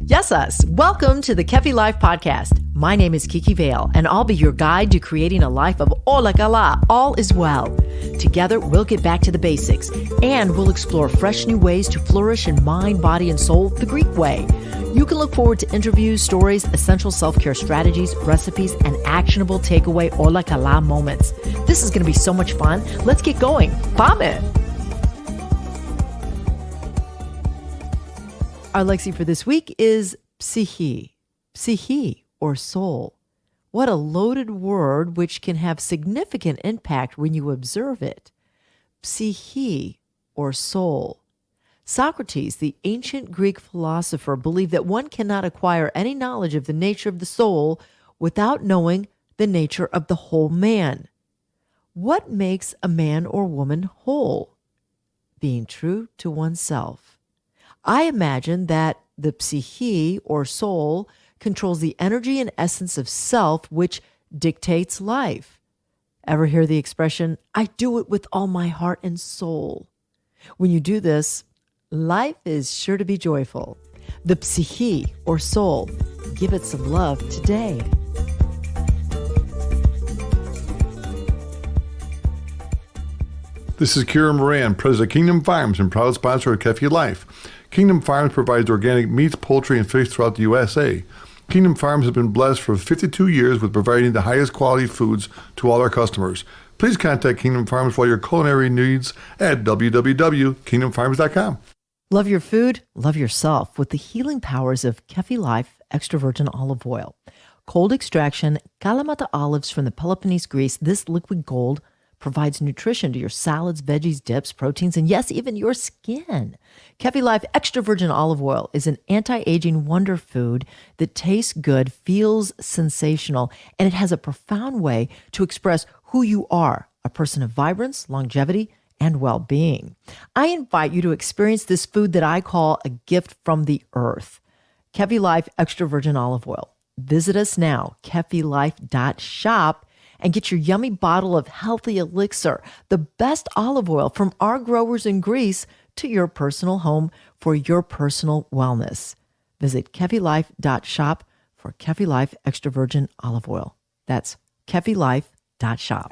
Yes, us. Welcome to the Keffi Life Podcast. My name is Kiki Vale, and I'll be your guide to creating a life of Ola Kala, all is well. Together, we'll get back to the basics, and we'll explore fresh new ways to flourish in mind, body, and soul the Greek way. You can look forward to interviews, stories, essential self-care strategies, recipes, and actionable takeaway Ola Kala moments. This is going to be so much fun. Let's get going. Πάμε! Our Lexi for this week is Psychí. Psychí, or soul. What a loaded word which can have significant impact when you observe it. Psychí, or soul. Socrates, the ancient Greek philosopher, believed that one cannot acquire any knowledge of the nature of the soul without knowing the nature of the whole man. What makes a man or woman whole? Being true to oneself. I imagine that the psyche, or soul, controls the energy and essence of self, which dictates life. Ever hear the expression, I do it with all my heart and soul? When you do this, life is sure to be joyful. The psyche, or soul, give it some love today. This is Kira Moran, president of Kingdom Farms and proud sponsor of Keffi Life. Kingdom Farms provides organic meats, poultry, and fish throughout the USA. Kingdom Farms has been blessed for 52 years with providing the highest quality foods to all our customers. Please contact Kingdom Farms for your culinary needs at www.kingdomfarms.com. Love your food, love yourself with the healing powers of Keffi Life extra virgin olive oil. Cold extraction, Kalamata olives from the Peloponnese, Greece. This liquid gold provides nutrition to your salads, veggies, dips, proteins, and yes, even your skin. Keffi Life extra virgin olive oil is an anti-aging wonder food that tastes good, feels sensational, and it has a profound way to express who you are, a person of vibrance, longevity, and well-being. I invite you to experience this food that I call a gift from the earth. Keffi Life extra virgin olive oil. Visit us now, keffilife.shop, and get your yummy bottle of healthy elixir, the best olive oil from our growers in Greece, to your personal home for your personal wellness. Visit keffilife.shop for Keffi Life extra virgin olive oil. That's keffilife.shop.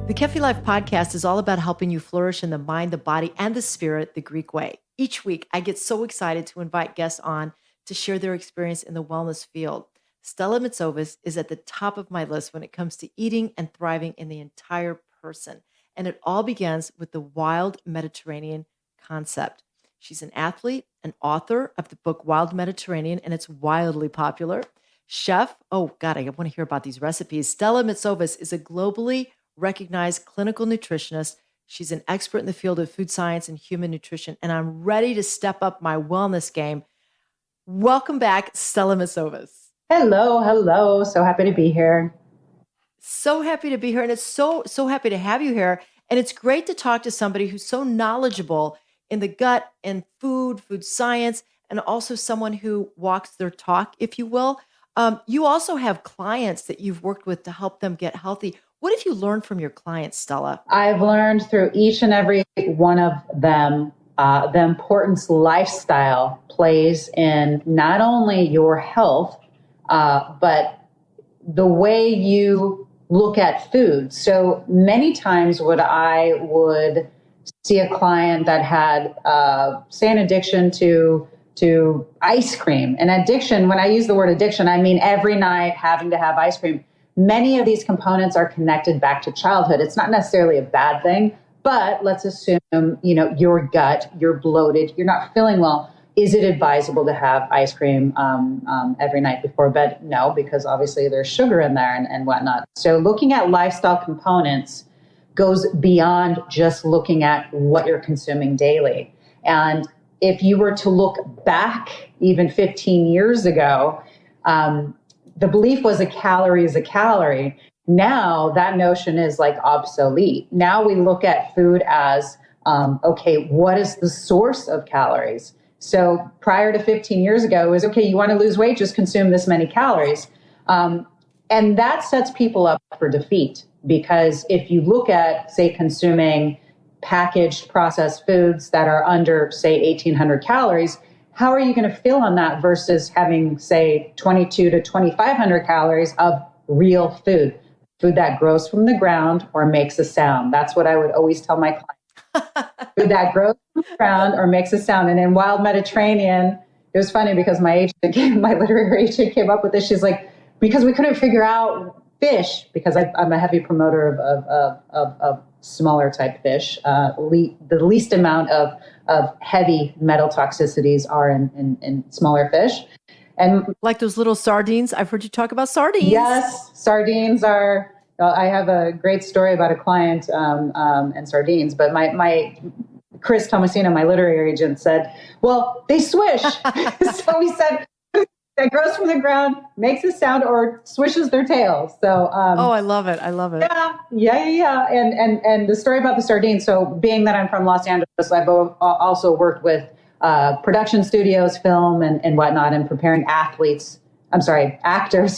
The Keffi Life podcast is all about helping you flourish in the mind, the body, and the spirit the Greek way. Each week, I get so excited to invite guests on to share their experience in the wellness field. Stella Metsovas is at the top of my list when it comes to eating and thriving in the entire person. And it all begins with the wild Mediterranean concept. She's an athlete, an author of the book Wild Mediterranean, and it's wildly popular. Chef, oh God, I want to hear about these recipes. Stella Metsovas is a globally recognized clinical nutritionist. She's an expert in the field of food science and human nutrition, and I'm ready to step up my wellness game. Welcome back, Stella Metsovas. Hello. So happy to be here. So happy to be here, and it's so happy to have you here. And it's great to talk to somebody who's so knowledgeable in the gut and food science, and also someone who walks their talk, if you will. You also have clients that you've worked with to help them get healthy. What have you learned from your clients, Stella? I've learned through each and every one of them the importance lifestyle plays in not only your health, but the way you look at food. So many times what I would see a client that had, say, an addiction to ice cream. An addiction, when I use the word addiction, I mean every night having to have ice cream. Many of these components are connected back to childhood. It's not necessarily a bad thing, but let's assume, your gut, you're bloated, you're not feeling well. Is it advisable to have ice cream every night before bed? No, because obviously there's sugar in there and whatnot. So looking at lifestyle components goes beyond just looking at what you're consuming daily. And if you were to look back even 15 years ago, the belief was a calorie is a calorie. Now that notion is like obsolete. Now we look at food as, okay, what is the source of calories? So prior to 15 years ago, it was, okay, you want to lose weight, just consume this many calories. And that sets people up for defeat, because if you look at, say, consuming packaged processed foods that are under, say, 1,800 calories, how are you going to feel on that versus having, say, 2,200 to 2,500 calories of real food that grows from the ground or makes a sound? That's what I would always tell my clients. Food that grows from the ground or makes a sound. And in Wild Mediterranean, it was funny because my literary agent came up with this. She's like, because we couldn't figure out fish, because I'm a heavy promoter of smaller type fish. The least amount of heavy metal toxicities are in smaller fish. And like those little sardines. I've heard you talk about sardines. Yes, sardines are. I have a great story about a client and sardines. But my Chris Tomasino, my literary agent, said, "Well, they swish." So we said, that grows from the ground, makes a sound, or swishes their tails. So, I love it. Yeah. And the story about the sardines. So, being that I'm from Los Angeles, I've also worked with production studios, film, and whatnot, and preparing actors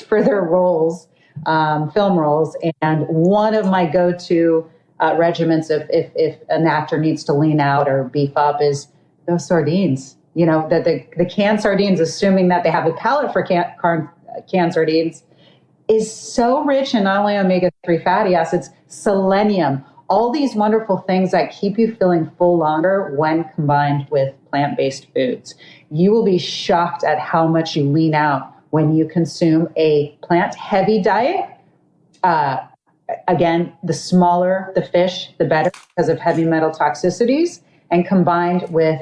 for their roles, film roles. And one of my go-to regimens, if an actor needs to lean out or beef up, is those sardines. You know, that the canned sardines, assuming that they have a palate for canned sardines, is so rich in not only omega-3 fatty acids, selenium, all these wonderful things that keep you feeling full longer when combined with plant-based foods. You will be shocked at how much you lean out when you consume a plant-heavy diet. Again, the smaller the fish, the better because of heavy metal toxicities, and combined with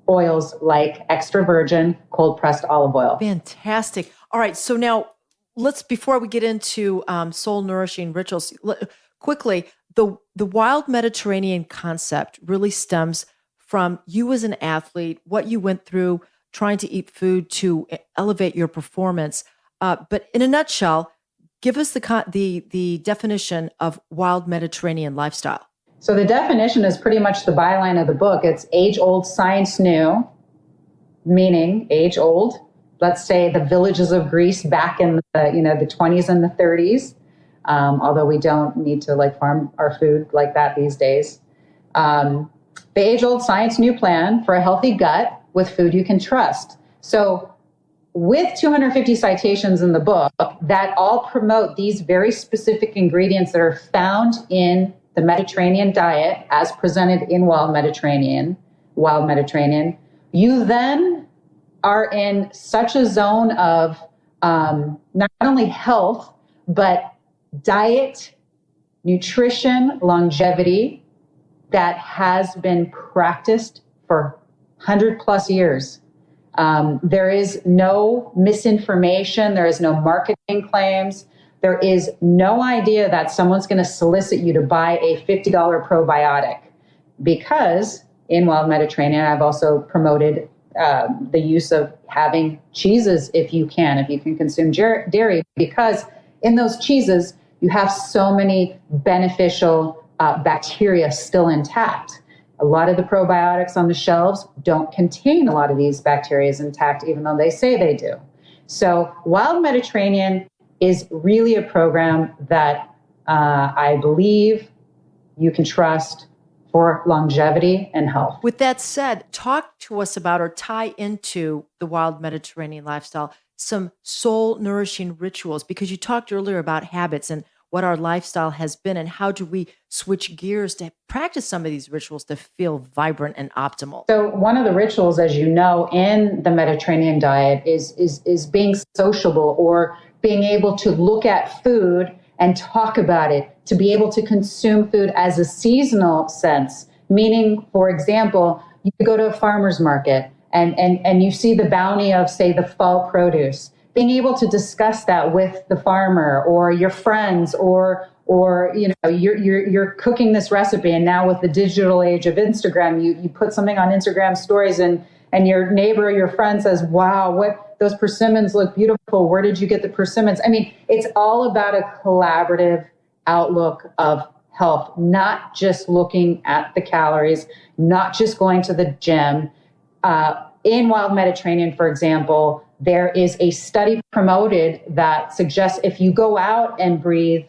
oils like extra virgin cold pressed olive oil. Fantastic. All right. So now before we get into soul nourishing rituals, quickly, the Wild Mediterranean concept really stems from you as an athlete, what you went through trying to eat food to elevate your performance. But in a nutshell, give us the definition of Wild Mediterranean lifestyle. So the definition is pretty much the byline of the book. It's age-old, science new, meaning age-old. Let's say the villages of Greece back in the 20s and the 30s, although we don't need to farm our food like that these days. The age-old, science new plan for a healthy gut with food you can trust. So with 250 citations in the book that all promote these very specific ingredients that are found in the Mediterranean diet as presented in Wild Mediterranean, you then are in such a zone of not only health, but diet, nutrition, longevity that has been practiced for 100 plus years. There is no misinformation. There is no marketing claims. There is no idea that someone's going to solicit you to buy a $50 probiotic, because in Wild Mediterranean, I've also promoted the use of having cheeses if you can consume dairy, because in those cheeses, you have so many beneficial bacteria still intact. A lot of the probiotics on the shelves don't contain a lot of these bacteria intact, even though they say they do. So Wild Mediterranean is really a program that I believe you can trust for longevity and health. With that said, talk to us about, or tie into the Wild Mediterranean lifestyle, some soul nourishing rituals, because you talked earlier about habits and what our lifestyle has been, and how do we switch gears to practice some of these rituals to feel vibrant and optimal. So one of the rituals, as you know, in the Mediterranean diet is being sociable, or being able to look at food and talk about it, to be able to consume food as a seasonal sense. Meaning, for example, you go to a farmer's market and you see the bounty of, say, the fall produce. Being able to discuss that with the farmer or your friends, or you're cooking this recipe, and now with the digital age of Instagram, you put something on Instagram stories, and your neighbor or your friend says, "Wow, what those persimmons look beautiful. Where did you get the persimmons?" I mean, it's all about a collaborative outlook of health, not just looking at the calories, not just going to the gym. In Wild Mediterranean, for example, there is a study promoted that suggests if you go out and breathe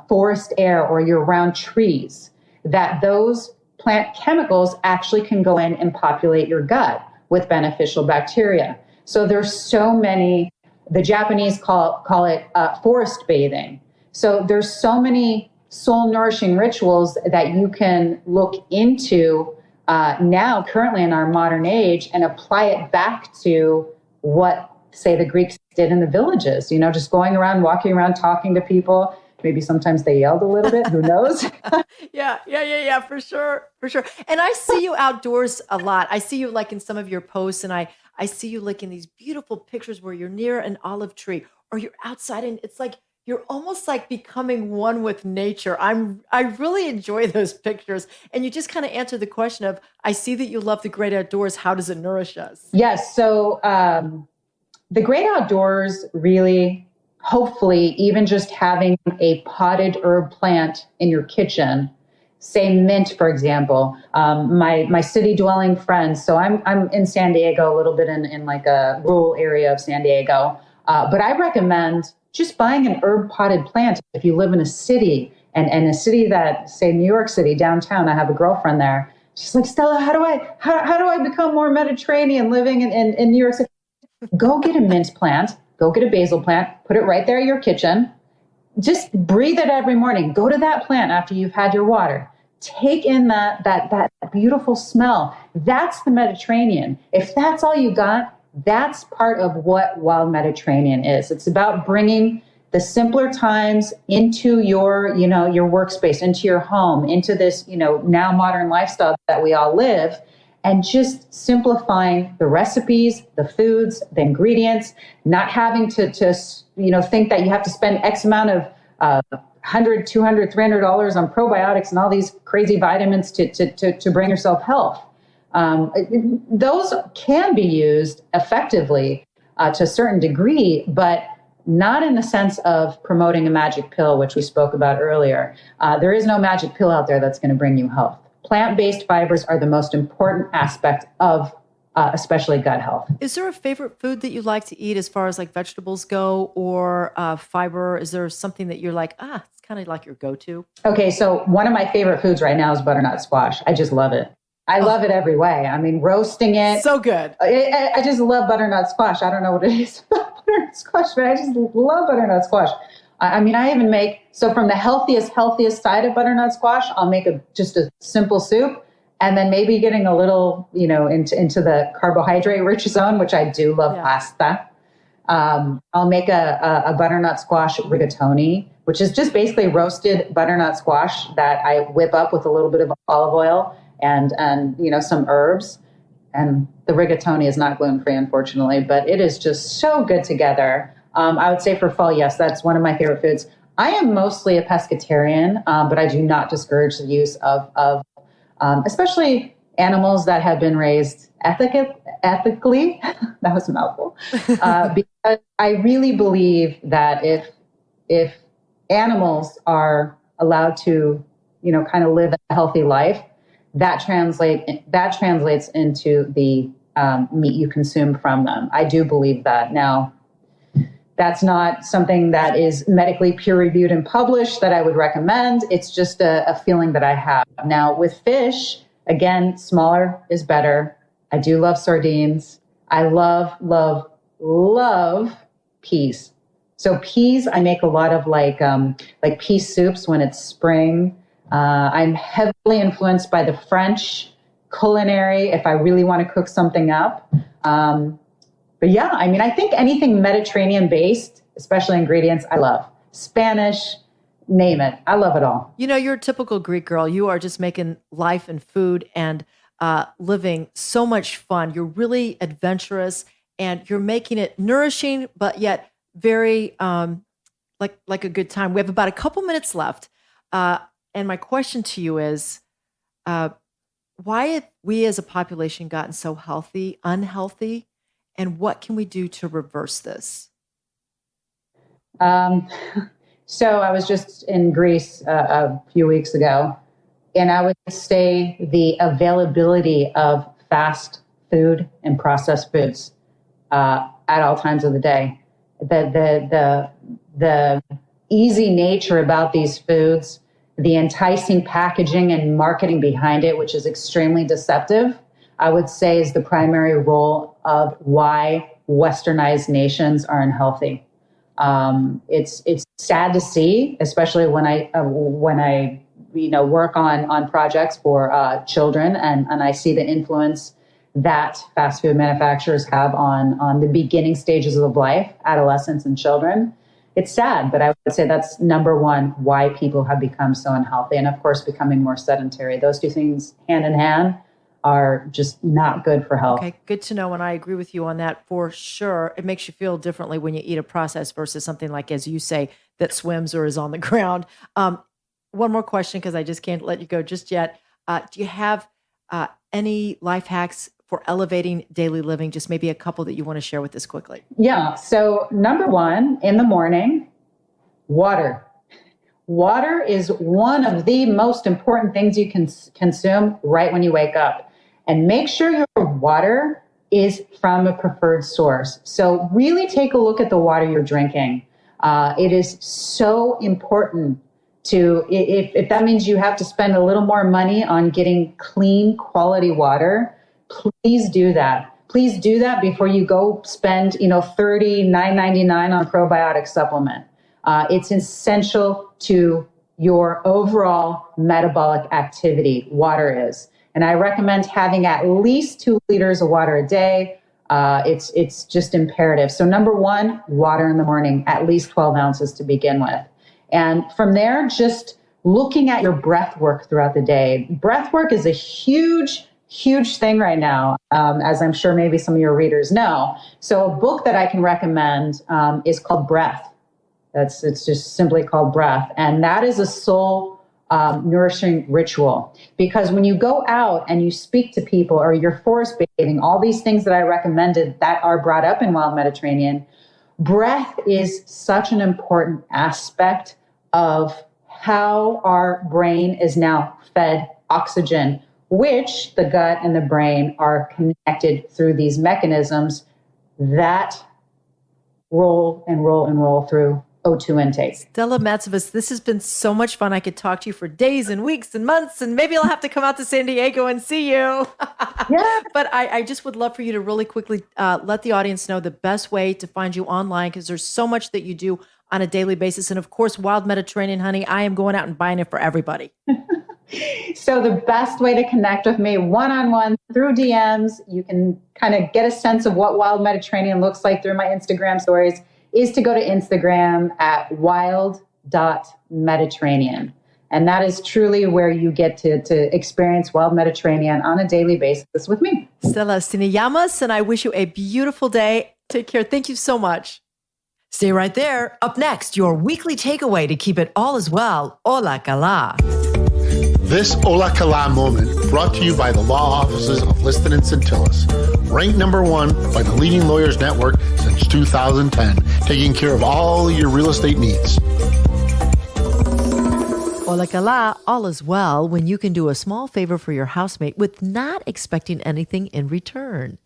forest air or you're around trees, that those plant chemicals actually can go in and populate your gut with beneficial bacteria. So there's so many, the Japanese call it forest bathing. So there's so many soul nourishing rituals that you can look into now, currently in our modern age, and apply it back to what, say, the Greeks did in the villages, just going around, walking around, talking to people. Maybe sometimes they yelled a little bit, who knows? Yeah, for sure. And I see you outdoors a lot. I see you like in some of your posts, and I see you like in these beautiful pictures where you're near an olive tree or you're outside, and it's like you're almost like becoming one with nature. I really enjoy those pictures. And you just kind of answer the question of, I see that you love the great outdoors. How does it nourish us? Yes. So the great outdoors really, hopefully, even just having a potted herb plant in your kitchen, say mint, for example, my city dwelling friends. So I'm in San Diego, a little bit in like a rural area of San Diego. But I recommend just buying an herb potted plant if you live in a city, and a city that, say, New York City, downtown. I have a girlfriend there. She's like, Stella, how do I become more Mediterranean living in New York City? Go get a mint plant, go get a basil plant, put it right there in your kitchen. Just breathe it every morning. Go to that plant after you've had your water. Take in that beautiful smell. That's the Mediterranean. If that's all you got, that's part of what Wild Mediterranean is. It's about bringing the simpler times into your workspace, into your home, into this, now modern lifestyle that we all live, and just simplifying the recipes, the foods, the ingredients, not having to think that you have to spend X amount of $100, $200, $300 on probiotics and all these crazy vitamins to bring yourself health. Those can be used effectively to a certain degree, but not in the sense of promoting a magic pill, which we spoke about earlier. There is no magic pill out there that's going to bring you health. Plant-based fibers are the most important aspect of especially gut health. Is there a favorite food that you like to eat as far as like vegetables go, or fiber? Is there something that you're like, it's kind of like your go-to? Okay, so one of my favorite foods right now is butternut squash. I just love it. I love it every way. I mean, roasting it. So good. I just love butternut squash. I don't know what it is about butternut squash, but I just love butternut squash. I mean, I even so from the healthiest side of butternut squash, I'll make just a simple soup, and then maybe getting a little, into the carbohydrate-rich zone, which I do love pasta. I'll make a butternut squash rigatoni, which is just basically roasted butternut squash that I whip up with a little bit of olive oil and some herbs. And the rigatoni is not gluten-free, unfortunately, but it is just so good together. I would say for fall, yes, that's one of my favorite foods. I am mostly a pescatarian, but I do not discourage the use of especially animals that have been raised ethically. That was a mouthful. Because I really believe that if animals are allowed to, kind of live a healthy life, that translates into the meat you consume from them. I do believe that. Now, that's not something that is medically peer-reviewed and published that I would recommend. It's just a feeling that I have. Now, with fish, again, smaller is better. I do love sardines. I love, love, love peas. So peas, I make a lot of like pea soups when it's spring. I'm heavily influenced by the French culinary if I really want to cook something up. But yeah, I mean, I think anything Mediterranean based, especially ingredients, I love. Spanish, name it. I love it all. You're a typical Greek girl. You are just making life and food and living so much fun. You're really adventurous, and you're making it nourishing, but yet very like a good time. We have about a couple minutes left. And my question to you is, why have we as a population gotten so unhealthy? And what can we do to reverse this? So I was just in Greece a few weeks ago, and I would say the availability of fast food and processed foods at all times of the day. The easy nature about these foods, the enticing packaging and marketing behind it, which is extremely deceptive, I would say is the primary role of why westernized nations are unhealthy. It's sad to see, especially when I work on projects for children, and I see the influence that fast food manufacturers have on the beginning stages of life, adolescents and children. It's sad, but I would say that's number one why people have become so unhealthy, and of course becoming more sedentary. Those two things hand in hand are just not good for health. Okay, good to know, and I agree with you on that for sure. It makes you feel differently when you eat a processed versus something like, as you say, that swims or is on the ground. One more question, because I just can't let you go just yet. Do you have any life hacks for elevating daily living? Just maybe a couple that you want to share with us quickly. Yeah. So number one, in the morning, water. Water is one of the most important things you can consume right when you wake up. And make sure your water is from a preferred source. So really take a look at the water you're drinking. It is so important to, if that means you have to spend a little more money on getting clean quality water, please do that. Please do that before you go spend, $39.99 on a probiotic supplement. It's essential to your overall metabolic activity. Water is. And I recommend having at least 2 liters of water a day. It's just imperative. So number one, water in the morning, at least 12 ounces to begin with. And from there, just looking at your breath work throughout the day. Breath work is a huge thing right now, as I'm sure maybe some of your readers know. So a book that I can recommend is called Breath. It's just simply called Breath. And that is a soul nourishing ritual, because when you go out and you speak to people or you're forest bathing, all these things that I recommended that are brought up in Wild Mediterranean, breath is such an important aspect of how our brain is now fed oxygen, which the gut and the brain are connected through these mechanisms that roll through O2 intake. Stella Metsovas, this has been so much fun. I could talk to you for days and weeks and months, and maybe I'll have to come out to San Diego and see you. Yeah. But I just would love for you to really quickly let the audience know the best way to find you online, because there's so much that you do on a daily basis. And of course, Wild Mediterranean Honey, I am going out and buying it for everybody. So the best way to connect with me one-on-one through DMs, you can kind of get a sense of what Wild Mediterranean looks like through my Instagram stories, is to go to Instagram at wild.mediterranean. And that is truly where you get to experience Wild Mediterranean on a daily basis with me. Stella, siniyamas, and I wish you a beautiful day. Take care. Thank you so much. Stay right there. Up next, your weekly takeaway to keep it all as well. Ola kala. This Ola Kala moment brought to you by the law offices of Liston and Centillus. Ranked number 1 by the leading lawyers network since 2010, taking care of all your real estate needs. Ola kala, all is well when you can do a small favor for your housemate with not expecting anything in return.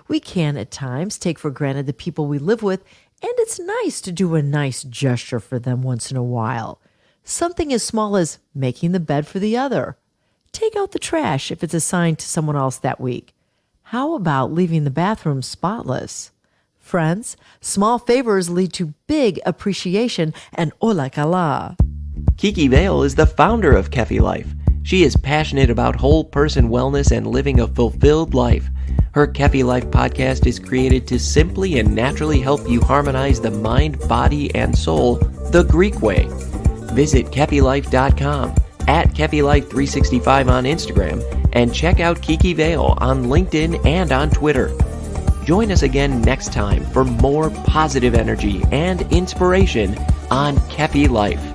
We can at times take for granted the people we live with, and it's nice to do a nice gesture for them once in a while. Something as small as making the bed for the other. Take out the trash if it's assigned to someone else that week. How about leaving the bathroom spotless? Friends, small favors lead to big appreciation and ola kala. Kiki Vale is the founder of Kefi Life. She is passionate about whole person wellness and living a fulfilled life. Her Kefi Life podcast is created to simply and naturally help you harmonize the mind, body, and soul the Greek way. Visit KefiLife.com, at KefiLife365 on Instagram, and check out Kiki Vale on LinkedIn and on Twitter. Join us again next time for more positive energy and inspiration on Kefi Life.